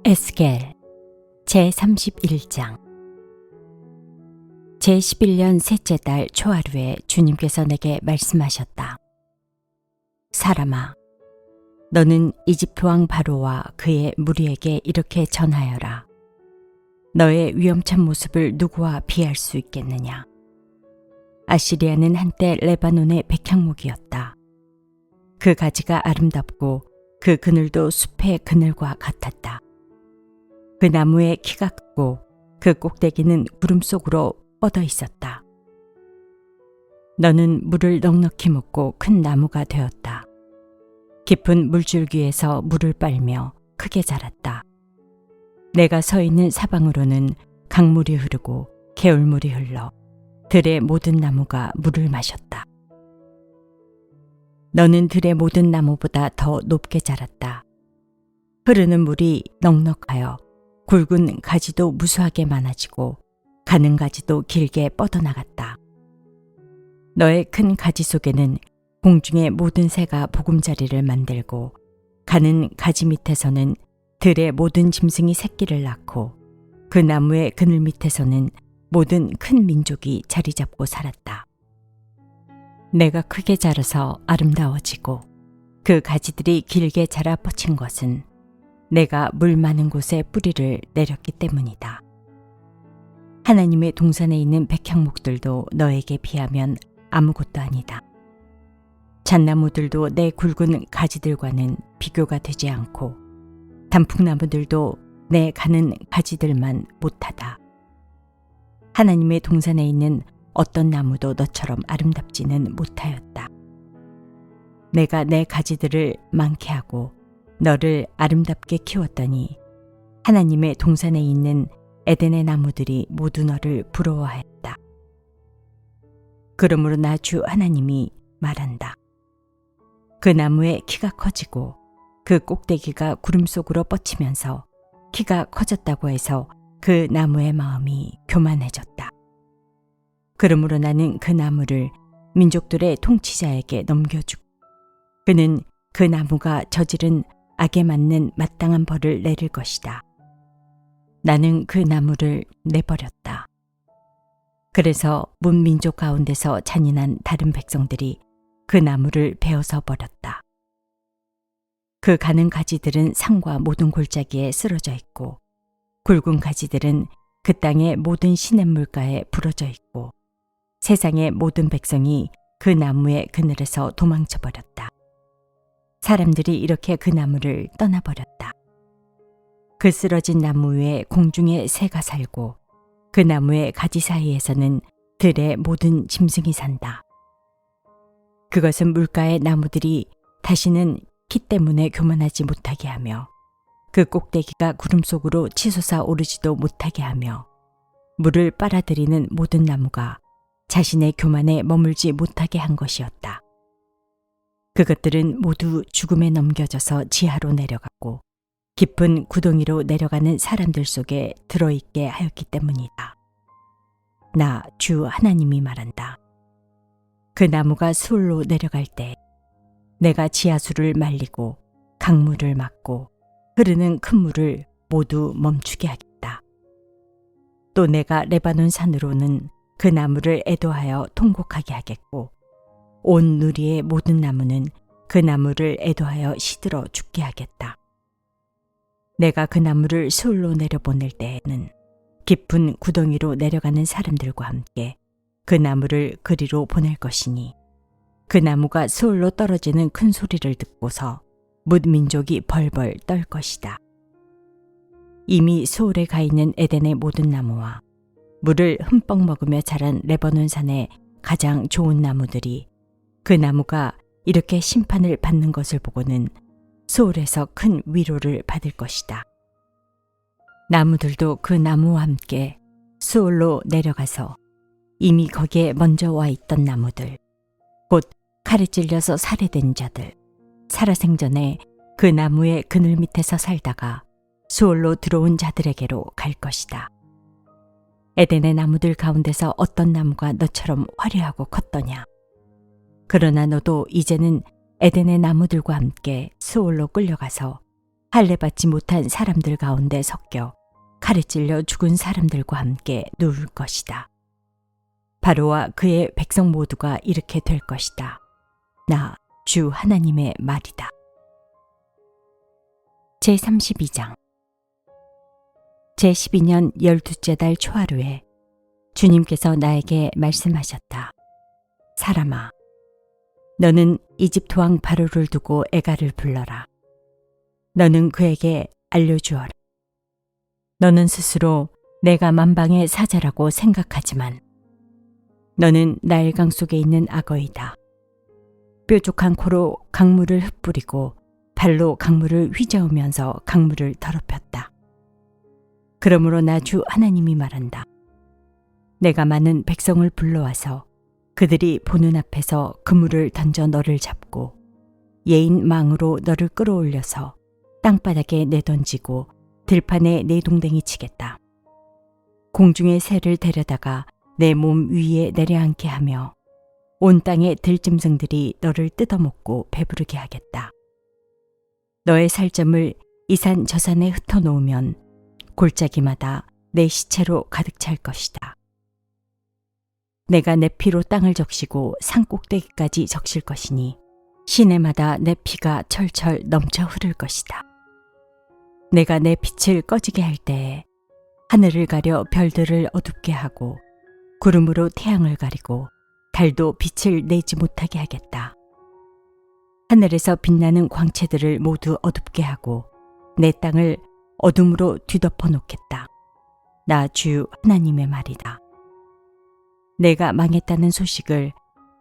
에스겔 제31장 제11년 셋째 달 초하루에 주님께서 내게 말씀하셨다. 사람아, 너는 이집트 왕 바로와 그의 무리에게 이렇게 전하여라. 너의 위험찬 모습을 누구와 비할 수 있겠느냐? 아시리아는 한때 레바논의 백향목이었다. 그 가지가 아름답고 그 그늘도 숲의 그늘과 같았다. 그 나무의 키가 크고 그 꼭대기는 구름 속으로 뻗어 있었다. 너는 물을 넉넉히 먹고 큰 나무가 되었다. 깊은 물줄기에서 물을 빨며 크게 자랐다. 내가 서 있는 사방으로는 강물이 흐르고 개울물이 흘러 들의 모든 나무가 물을 마셨다. 너는 들의 모든 나무보다 더 높게 자랐다. 흐르는 물이 넉넉하여 굵은 가지도 무수하게 많아지고 가는 가지도 길게 뻗어나갔다. 너의 큰 가지 속에는 공중의 모든 새가 보금자리를 만들고 가는 가지 밑에서는 들의 모든 짐승이 새끼를 낳고 그 나무의 그늘 밑에서는 모든 큰 민족이 자리 잡고 살았다. 내가 크게 자라서 아름다워지고 그 가지들이 길게 자라 뻗친 것은 내가 물 많은 곳에 뿌리를 내렸기 때문이다. 하나님의 동산에 있는 백향목들도 너에게 비하면 아무것도 아니다. 잣나무들도 내 굵은 가지들과는 비교가 되지 않고 단풍나무들도 내 가는 가지들만 못하다. 하나님의 동산에 있는 어떤 나무도 너처럼 아름답지는 못하였다. 내가 내 가지들을 많게 하고 너를 아름답게 키웠더니 하나님의 동산에 있는 에덴의 나무들이 모두 너를 부러워하였다. 그러므로 나 주 하나님이 말한다. 그 나무의 키가 커지고 그 꼭대기가 구름 속으로 뻗치면서 키가 커졌다고 해서 그 나무의 마음이 교만해졌다. 그러므로 나는 그 나무를 민족들의 통치자에게 넘겨주고 그는 그 나무가 저지른 악에 맞는 마땅한 벌을 내릴 것이다. 나는 그 나무를 내버렸다. 그래서 문민족 가운데서 잔인한 다른 백성들이 그 나무를 베어서 버렸다. 그 가는 가지들은 산과 모든 골짜기에 쓰러져 있고 굵은 가지들은 그 땅의 모든 시냇물가에 부러져 있고 세상의 모든 백성이 그 나무의 그늘에서 도망쳐 버렸다. 사람들이 이렇게 그 나무를 떠나버렸다. 그 쓰러진 나무 위에 공중의 새가 살고 그 나무의 가지 사이에서는 들의 모든 짐승이 산다. 그것은 물가의 나무들이 다시는 키 때문에 교만하지 못하게 하며 그 꼭대기가 구름 속으로 치솟아 오르지도 못하게 하며 물을 빨아들이는 모든 나무가 자신의 교만에 머물지 못하게 한 것이었다. 그것들은 모두 죽음에 넘겨져서 지하로 내려가고 깊은 구덩이로 내려가는 사람들 속에 들어있게 하였기 때문이다. 나 주 하나님이 말한다. 그 나무가 수울로 내려갈 때 내가 지하수를 말리고 강물을 막고 흐르는 큰 물을 모두 멈추게 하겠다. 또 내가 레바논 산으로는 그 나무를 애도하여 통곡하게 하겠고 온 누리의 모든 나무는 그 나무를 애도하여 시들어 죽게 하겠다. 내가 그 나무를 수울로 내려보낼 때에는 깊은 구덩이로 내려가는 사람들과 함께 그 나무를 그리로 보낼 것이니 그 나무가 수울로 떨어지는 큰 소리를 듣고서 뭇 민족이 벌벌 떨 것이다. 이미 수울에 가 있는 에덴의 모든 나무와 물을 흠뻑 먹으며 자란 레바논 산의 가장 좋은 나무들이 그 나무가 이렇게 심판을 받는 것을 보고는 수울에서 큰 위로를 받을 것이다. 나무들도 그 나무와 함께 수울로 내려가서 이미 거기에 먼저 와 있던 나무들, 곧 칼에 찔려서 살해된 자들, 살아생전에 그 나무의 그늘 밑에서 살다가 수울로 들어온 자들에게로 갈 것이다. 에덴의 나무들 가운데서 어떤 나무가 너처럼 화려하고 컸더냐? 그러나 너도 이제는 에덴의 나무들과 함께 수울로 끌려가서 할례받지 못한 사람들 가운데 섞여 칼에 찔려 죽은 사람들과 함께 누울 것이다. 바로와 그의 백성 모두가 이렇게 될 것이다. 나 주 하나님의 말이다. 제32장 제12년 12째 달 초하루에 주님께서 나에게 말씀하셨다. 사람아, 너는 이집트 왕 바로를 두고 에가를 불러라. 너는 그에게 알려주어라. 너는 스스로 내가 만방의 사자라고 생각하지만 너는 나일강 속에 있는 악어이다. 뾰족한 코로 강물을 흩뿌리고 발로 강물을 휘저으면서 강물을 더럽혔다. 그러므로 나 주 하나님이 말한다. 내가 많은 백성을 불러와서 그들이 보는 앞에서 그물을 던져 너를 잡고 예인 망으로 너를 끌어올려서 땅바닥에 내던지고 들판에 내동댕이 치겠다. 공중의 새를 데려다가 내 몸 위에 내려앉게 하며 온 땅의 들짐승들이 너를 뜯어먹고 배부르게 하겠다. 너의 살점을 이 산 저 산에 흩어놓으면 골짜기마다 내 시체로 가득 찰 것이다. 내가 내 피로 땅을 적시고 산 꼭대기까지 적실 것이니 시내마다 내 피가 철철 넘쳐 흐를 것이다. 내가 내 빛을 꺼지게 할 때에 하늘을 가려 별들을 어둡게 하고 구름으로 태양을 가리고 달도 빛을 내지 못하게 하겠다. 하늘에서 빛나는 광채들을 모두 어둡게 하고 내 땅을 어둠으로 뒤덮어 놓겠다. 나 주 하나님의 말이다. 내가 망했다는 소식을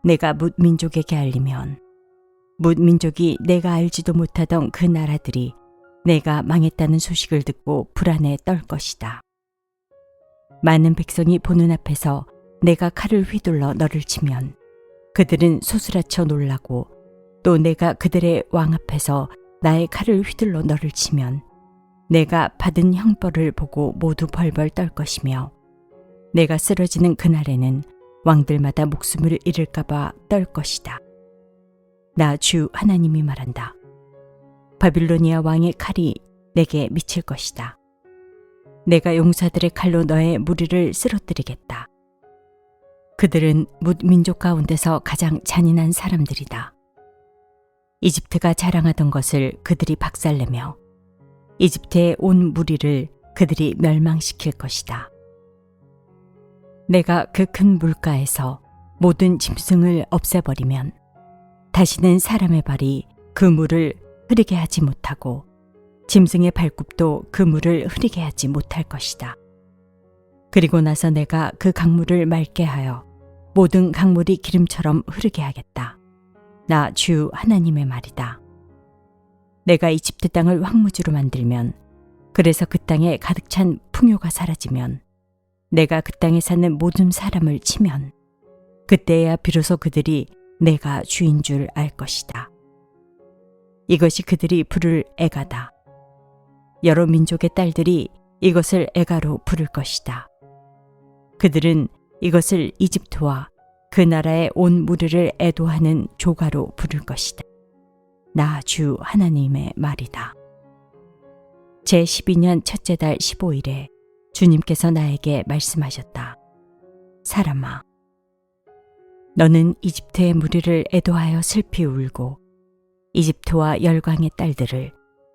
내가 뭇 민족에게 알리면 뭇 민족이 내가 알지도 못하던 그 나라들이 내가 망했다는 소식을 듣고 불안에 떨 것이다. 많은 백성이 보는 앞에서 내가 칼을 휘둘러 너를 치면 그들은 소스라쳐 놀라고 또 내가 그들의 왕 앞에서 나의 칼을 휘둘러 너를 치면 내가 받은 형벌을 보고 모두 벌벌 떨 것이며 내가 쓰러지는 그날에는 왕들마다 목숨을 잃을까 봐 떨 것이다. 나 주 하나님이 말한다. 바빌로니아 왕의 칼이 내게 미칠 것이다. 내가 용사들의 칼로 너의 무리를 쓰러뜨리겠다. 그들은 뭇 민족 가운데서 가장 잔인한 사람들이다. 이집트가 자랑하던 것을 그들이 박살내며 이집트의 온 무리를 그들이 멸망시킬 것이다. 내가 그 큰 물가에서 모든 짐승을 없애버리면 다시는 사람의 발이 그 물을 흐리게 하지 못하고 짐승의 발굽도 그 물을 흐리게 하지 못할 것이다. 그리고 나서 내가 그 강물을 맑게 하여 모든 강물이 기름처럼 흐르게 하겠다. 나 주 하나님의 말이다. 내가 이집트 땅을 황무지로 만들면 그래서 그 땅에 가득 찬 풍요가 사라지면 내가 그 땅에 사는 모든 사람을 치면 그때야 비로소 그들이 내가 주인 줄 알 것이다. 이것이 그들이 부를 에가다. 여러 민족의 딸들이 이것을 에가로 부를 것이다. 그들은 이것을 이집트와 그 나라의 온 무리를 애도하는 조가로 부를 것이다. 나 주 하나님의 말이다. 제12년 첫째 달 15일에 주님께서 나에게 말씀하셨다. 사람아, 너는 이집트의 무리를 애도하여 슬피 울고 이집트와 열강의 딸들을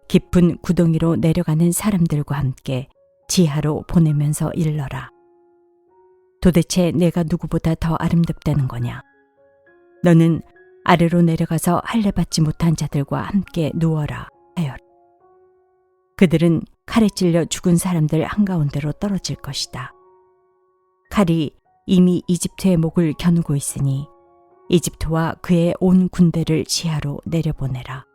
깊은 구덩이로 내려가는 사람들과 함께 지하로 보내면서 일러라. 도대체 내가 누구보다 더 아름답다는 거냐? 너는 아래로 내려가서 할례받지 못한 자들과 함께 누워라 하여라. 그들은 칼에 찔려 죽은 사람들 한가운데로 떨어질 것이다. 칼이 이미 이집트의 목을 겨누고 있으니 이집트와 그의 온 군대를 지하로 내려보내라.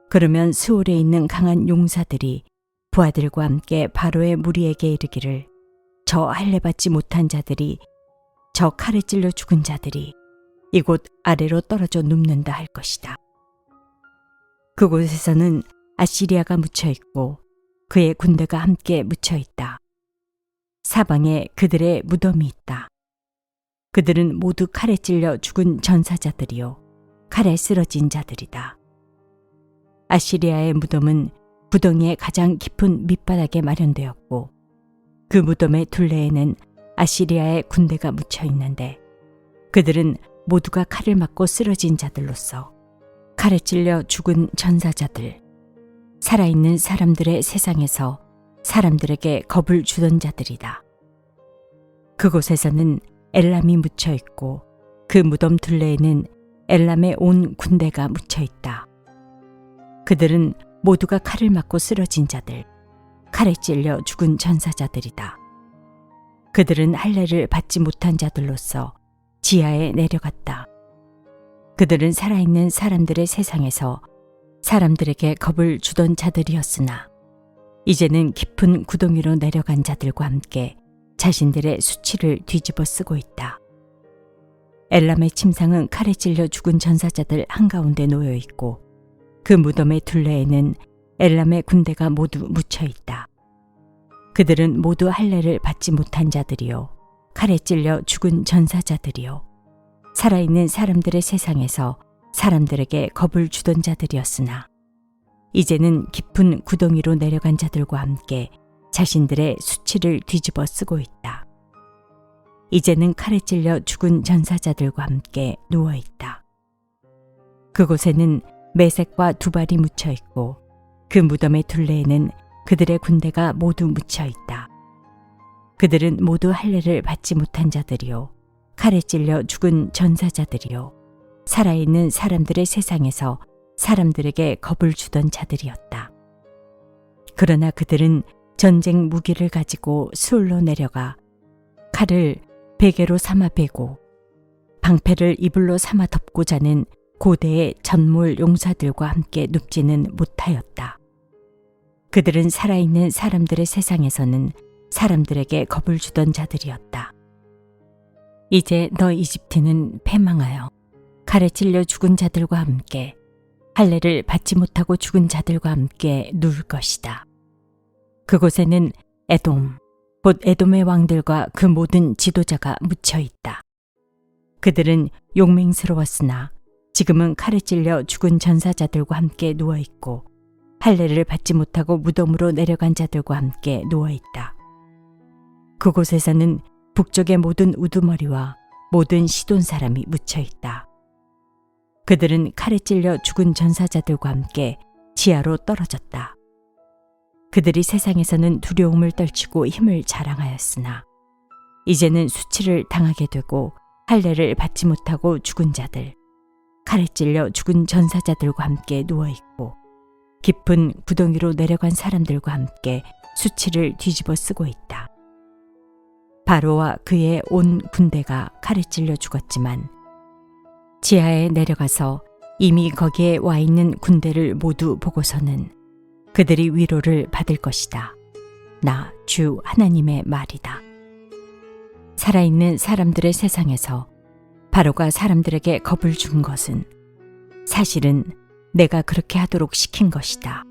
그러면 스올에 있는 강한 용사들이 부하들과 함께 바로의 무리에게 이르기를 저 할례받지 못한 자들이 저 칼에 찔려 죽은 자들이 이곳 아래로 떨어져 눕는다 할 것이다. 그곳에서는 아시리아가 묻혀 있고 그의 군대가 함께 묻혀 있다. 사방에 그들의 무덤이 있다. 그들은 모두 칼에 찔려 죽은 전사자들이요 칼에 쓰러진 자들이다. 아시리아의 무덤은 구덩이의 가장 깊은 밑바닥에 마련되었고 그 무덤의 둘레에는 아시리아의 군대가 묻혀 있는데 그들은 모두가 칼을 맞고 쓰러진 자들로서 칼에 찔려 죽은 전사자들, 살아있는 사람들의 세상에서 사람들에게 겁을 주던 자들이다. 그곳에서는 엘람이 묻혀 있고 그 무덤 둘레에는 엘람의 온 군대가 묻혀 있다. 그들은 모두가 칼을 맞고 쓰러진 자들, 칼에 찔려 죽은 전사자들이다. 그들은 할례를 받지 못한 자들로서 지하에 내려갔다. 그들은 살아있는 사람들의 세상에서 사람들에게 겁을 주던 자들이었으나 이제는 깊은 구덩이로 내려간 자들과 함께 자신들의 수치를 뒤집어 쓰고 있다. 엘람의 침상은 칼에 찔려 죽은 전사자들 한가운데 놓여 있고 그 무덤의 둘레에는 엘람의 군대가 모두 묻혀 있다. 그들은 모두 할례를 받지 못한 자들이요 칼에 찔려 죽은 전사자들이요 살아있는 사람들의 세상에서 사람들에게 겁을 주던 자들이었으나 이제는 깊은 구덩이로 내려간 자들과 함께 자신들의 수치를 뒤집어 쓰고 있다. 이제는 칼에 찔려 죽은 전사자들과 함께 누워 있다. 그곳에는 메색과 두발이 묻혀 있고 그 무덤의 둘레에는 그들의 군대가 모두 묻혀 있다. 그들은 모두 할례를 받지 못한 자들이요 칼에 찔려 죽은 전사자들이요 살아있는 사람들의 세상에서 사람들에게 겁을 주던 자들이었다. 그러나 그들은 전쟁 무기를 가지고 수울로 내려가 칼을 베개로 삼아 베고 방패를 이불로 삼아 덮고 자는 고대의 전몰 용사들과 함께 눕지는 못하였다. 그들은 살아있는 사람들의 세상에서는 사람들에게 겁을 주던 자들이었다. 이제 너 이집트는 패망하여 칼에 찔려 죽은 자들과 함께 할례를 받지 못하고 죽은 자들과 함께 누울 것이다. 그곳에는 에돔, 곧 에돔의 왕들과 그 모든 지도자가 묻혀 있다. 그들은 용맹스러웠으나 지금은 칼에 찔려 죽은 전사자들과 함께 누워 있고 할례를 받지 못하고 무덤으로 내려간 자들과 함께 누워 있다. 그곳에서는 북쪽의 모든 우두머리와 모든 시돈 사람이 묻혀 있다. 그들은 칼에 찔려 죽은 전사자들과 함께 지하로 떨어졌다. 그들이 세상에서는 두려움을 떨치고 힘을 자랑하였으나 이제는 수치를 당하게 되고 할례를 받지 못하고 죽은 자들, 칼에 찔려 죽은 전사자들과 함께 누워있고 깊은 구덩이로 내려간 사람들과 함께 수치를 뒤집어 쓰고 있다. 바로와 그의 온 군대가 칼에 찔려 죽었지만 지하에 내려가서 이미 거기에 와 있는 군대를 모두 보고서는 그들이 위로를 받을 것이다. 나 주 하나님의 말이다. 살아있는 사람들의 세상에서 바로가 사람들에게 겁을 준 것은 사실은 내가 그렇게 하도록 시킨 것이다.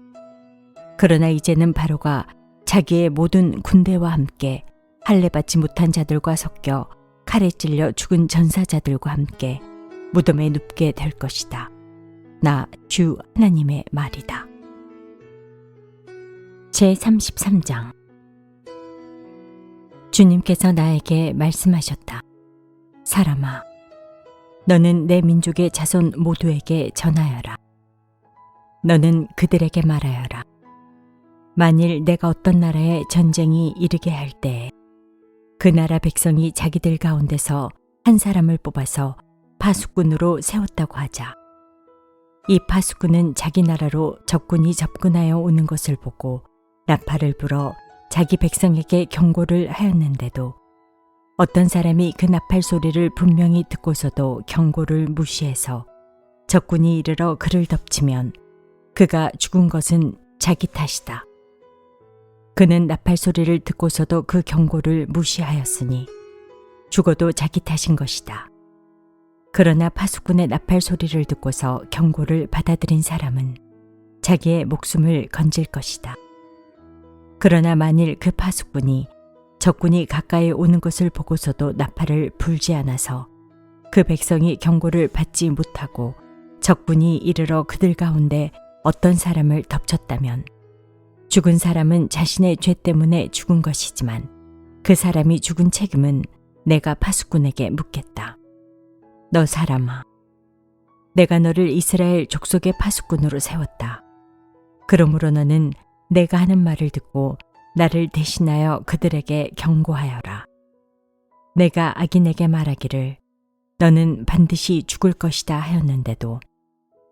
그러나 이제는 바로가 자기의 모든 군대와 함께 할례받지 못한 자들과 섞여 칼에 찔려 죽은 전사자들과 함께 무덤에 눕게 될 것이다. 나 주 하나님의 말이다. 제33장 주님께서 나에게 말씀하셨다. 사람아, 너는 내 민족의 자손 모두에게 전하여라. 너는 그들에게 말하여라. 만일 내가 어떤 나라에 전쟁이 이르게 할 때에 그 나라 백성이 자기들 가운데서 한 사람을 뽑아서 파수꾼으로 세웠다고 하자. 이 파수꾼은 자기 나라로 적군이 접근하여 오는 것을 보고 나팔을 불어 자기 백성에게 경고를 하였는데도 어떤 사람이 그 나팔 소리를 분명히 듣고서도 경고를 무시해서 적군이 이르러 그를 덮치면 그가 죽은 것은 자기 탓이다. 그는 나팔 소리를 듣고서도 그 경고를 무시하였으니 죽어도 자기 탓인 것이다. 그러나 파수꾼의 나팔 소리를 듣고서 경고를 받아들인 사람은 자기의 목숨을 건질 것이다. 그러나 만일 그 파수꾼이 적군이 가까이 오는 것을 보고서도 나팔을 불지 않아서 그 백성이 경고를 받지 못하고 적군이 이르러 그들 가운데 어떤 사람을 덮쳤다면 죽은 사람은 자신의 죄 때문에 죽은 것이지만 그 사람이 죽은 책임은 내가 파수꾼에게 묻겠다. 너 사람아, 내가 너를 이스라엘 족속의 파수꾼으로 세웠다. 그러므로 너는 내가 하는 말을 듣고 나를 대신하여 그들에게 경고하여라. 내가 악인에게 말하기를 너는 반드시 죽을 것이다 하였는데도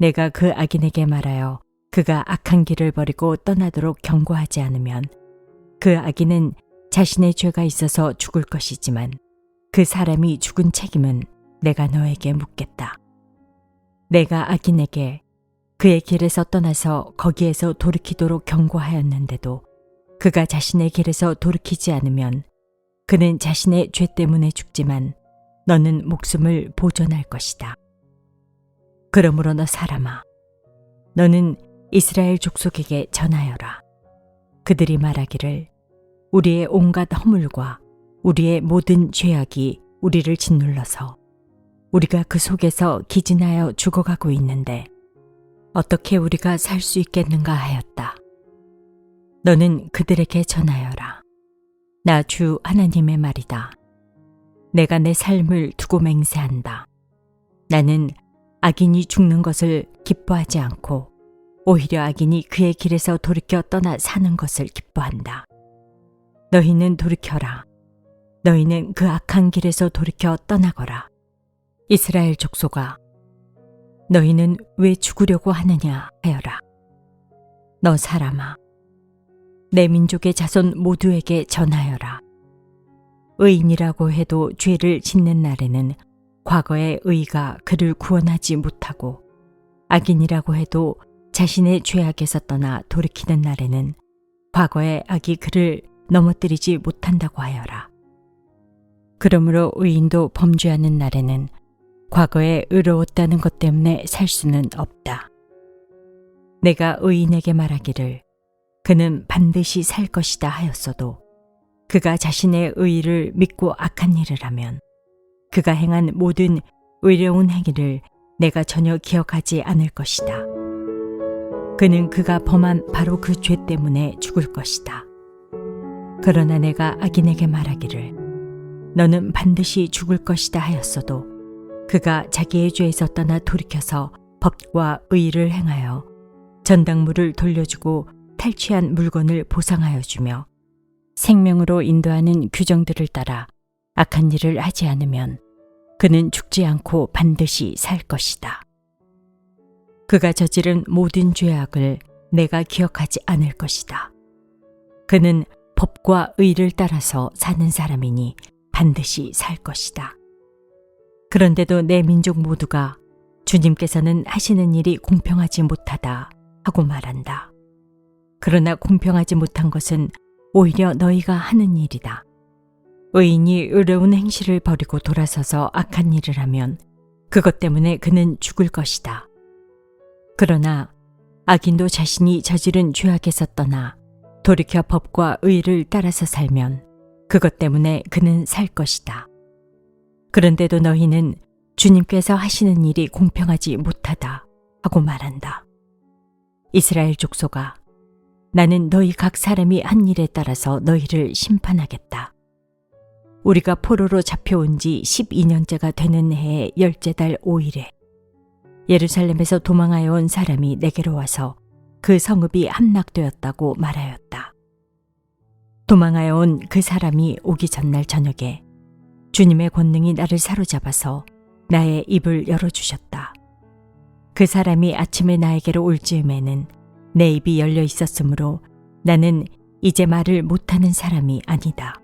내가 그 악인에게 말하여 그가 악한 길을 버리고 떠나도록 경고하지 않으면 그 악인은 자신의 죄가 있어서 죽을 것이지만 그 사람이 죽은 책임은 내가 너에게 묻겠다. 내가 악인에게 그의 길에서 떠나서 거기에서 돌이키도록 경고하였는데도 그가 자신의 길에서 돌이키지 않으면 그는 자신의 죄 때문에 죽지만 너는 목숨을 보존할 것이다. 그러므로 너 사람아, 너는 이스라엘 족속에게 전하여라. 그들이 말하기를 우리의 온갖 허물과 우리의 모든 죄악이 우리를 짓눌러서 우리가 그 속에서 기진하여 죽어가고 있는데 어떻게 우리가 살 수 있겠는가 하였다. 너는 그들에게 전하여라. 나 주 하나님의 말이다. 내가 내 삶을 두고 맹세한다. 나는 악인이 죽는 것을 기뻐하지 않고 오히려 악인이 그의 길에서 돌이켜 떠나 사는 것을 기뻐한다. 너희는 돌이켜라. 너희는 그 악한 길에서 돌이켜 떠나거라. 이스라엘 족속아, 너희는 왜 죽으려고 하느냐 하여라. 너 사람아, 내 민족의 자손 모두에게 전하여라. 의인이라고 해도 죄를 짓는 날에는 과거의 의가 그를 구원하지 못하고 악인이라고 해도 자신의 죄악에서 떠나 돌이키는 날에는 과거의 악이 그를 넘어뜨리지 못한다고 하여라. 그러므로 의인도 범죄하는 날에는 과거에 의로웠다는 것 때문에 살 수는 없다. 내가 의인에게 말하기를 그는 반드시 살 것이다 하였어도 그가 자신의 의의를 믿고 악한 일을 하면 그가 행한 모든 의로운 행위를 내가 전혀 기억하지 않을 것이다. 그는 그가 범한 바로 그 죄 때문에 죽을 것이다. 그러나 내가 악인에게 말하기를 너는 반드시 죽을 것이다 하였어도 그가 자기의 죄에서 떠나 돌이켜서 법과 의의를 행하여 전당물을 돌려주고 탈취한 물건을 보상하여 주며 생명으로 인도하는 규정들을 따라 악한 일을 하지 않으면 그는 죽지 않고 반드시 살 것이다. 그가 저지른 모든 죄악을 내가 기억하지 않을 것이다. 그는 법과 의를 따라서 사는 사람이니 반드시 살 것이다. 그런데도 내 민족 모두가 주님께서는 하시는 일이 공평하지 못하다 하고 말한다. 그러나 공평하지 못한 것은 오히려 너희가 하는 일이다. 의인이 의로운 행실을 버리고 돌아서서 악한 일을 하면 그것 때문에 그는 죽을 것이다. 그러나 악인도 자신이 저지른 죄악에서 떠나 돌이켜 법과 의를 따라서 살면 그것 때문에 그는 살 것이다. 그런데도 너희는 주님께서 하시는 일이 공평하지 못하다 하고 말한다. 이스라엘 족속아, 나는 너희 각 사람이 한 일에 따라서 너희를 심판하겠다. 우리가 포로로 잡혀온 지 12년째가 되는 해의 10째 달 5일에 예루살렘에서 도망하여 온 사람이 내게로 와서 그 성읍이 함락되었다고 말하였다. 도망하여 온 그 사람이 오기 전날 저녁에 주님의 권능이 나를 사로잡아서 나의 입을 열어주셨다. 그 사람이 아침에 나에게로 올 즈음에는 내 입이 열려 있었으므로 나는 이제 말을 못하는 사람이 아니다.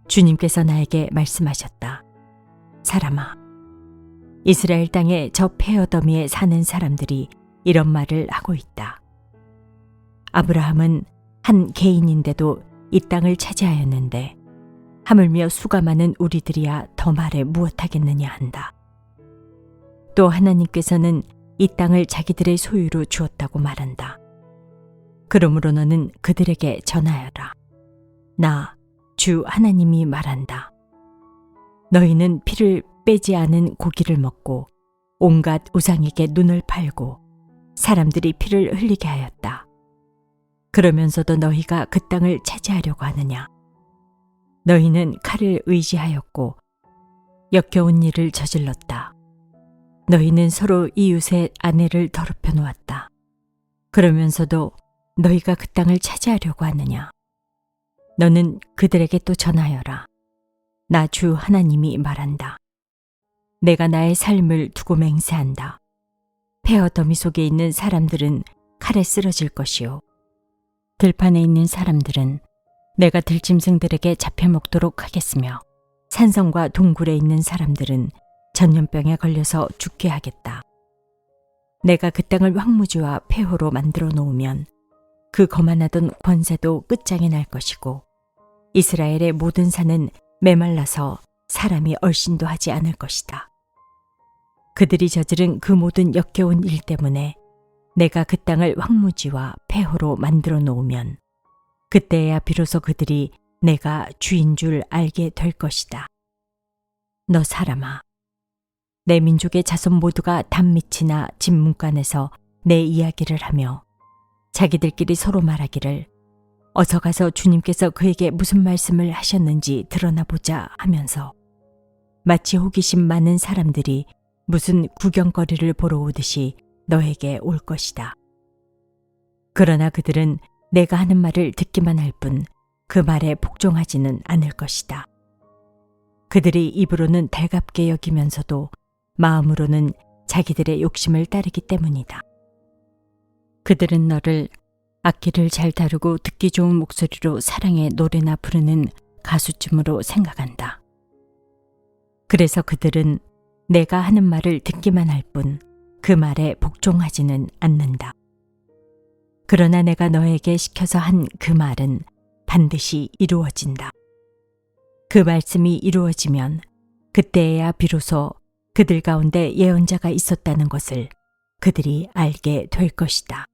주님께서 나에게 말씀하셨다. 사람아, 이스라엘 땅의 저 페어더미에 사는 사람들이 이런 말을 하고 있다. 아브라함은 한 개인인데도 이 땅을 차지하였는데 하물며 수가 많은 우리들이야 더 말해 무엇하겠느냐 한다. 또 하나님께서는 이 땅을 자기들의 소유로 주었다고 말한다. 그러므로 너는 그들에게 전하여라. 나, 주 하나님이 말한다. 너희는 피를 빼지 않은 고기를 먹고 온갖 우상에게 눈을 팔고 사람들이 피를 흘리게 하였다. 그러면서도 너희가 그 땅을 차지하려고 하느냐? 너희는 칼을 의지하였고 역겨운 일을 저질렀다. 너희는 서로 이웃의 아내를 더럽혀 놓았다. 그러면서도 너희가 그 땅을 차지하려고 하느냐? 너는 그들에게 또 전하여라. 나 주 하나님이 말한다. 내가 나의 삶을 두고 맹세한다. 폐허 더미 속에 있는 사람들은 칼에 쓰러질 것이요. 들판에 있는 사람들은 내가 들짐승들에게 잡혀 먹도록 하겠으며 산성과 동굴에 있는 사람들은 전염병에 걸려서 죽게 하겠다. 내가 그 땅을 황무지와 폐허로 만들어 놓으면 그 거만하던 권세도 끝장이 날 것이고 이스라엘의 모든 산은 메말라서 사람이 얼씬도 하지 않을 것이다. 그들이 저지른 그 모든 역겨운 일 때문에 내가 그 땅을 황무지와 폐허로 만들어 놓으면 그때야 비로소 그들이 내가 주인 줄 알게 될 것이다. 너 사람아, 내 민족의 자손 모두가 담밑이나 집 문간에서 내 이야기를 하며 자기들끼리 서로 말하기를 어서 가서 주님께서 그에게 무슨 말씀을 하셨는지 드러나 보자 하면서 마치 호기심 많은 사람들이 무슨 구경거리를 보러 오듯이 너에게 올 것이다. 그러나 그들은 내가 하는 말을 듣기만 할 뿐 그 말에 복종하지는 않을 것이다. 그들이 입으로는 달갑게 여기면서도 마음으로는 자기들의 욕심을 따르기 때문이다. 그들은 너를 악기를 잘 다루고 듣기 좋은 목소리로 사랑의 노래나 부르는 가수쯤으로 생각한다. 그래서 그들은 내가 하는 말을 듣기만 할 뿐 그 말에 복종하지는 않는다. 그러나 내가 너에게 시켜서 한 그 말은 반드시 이루어진다. 그 말씀이 이루어지면 그때에야 비로소 그들 가운데 예언자가 있었다는 것을 그들이 알게 될 것이다.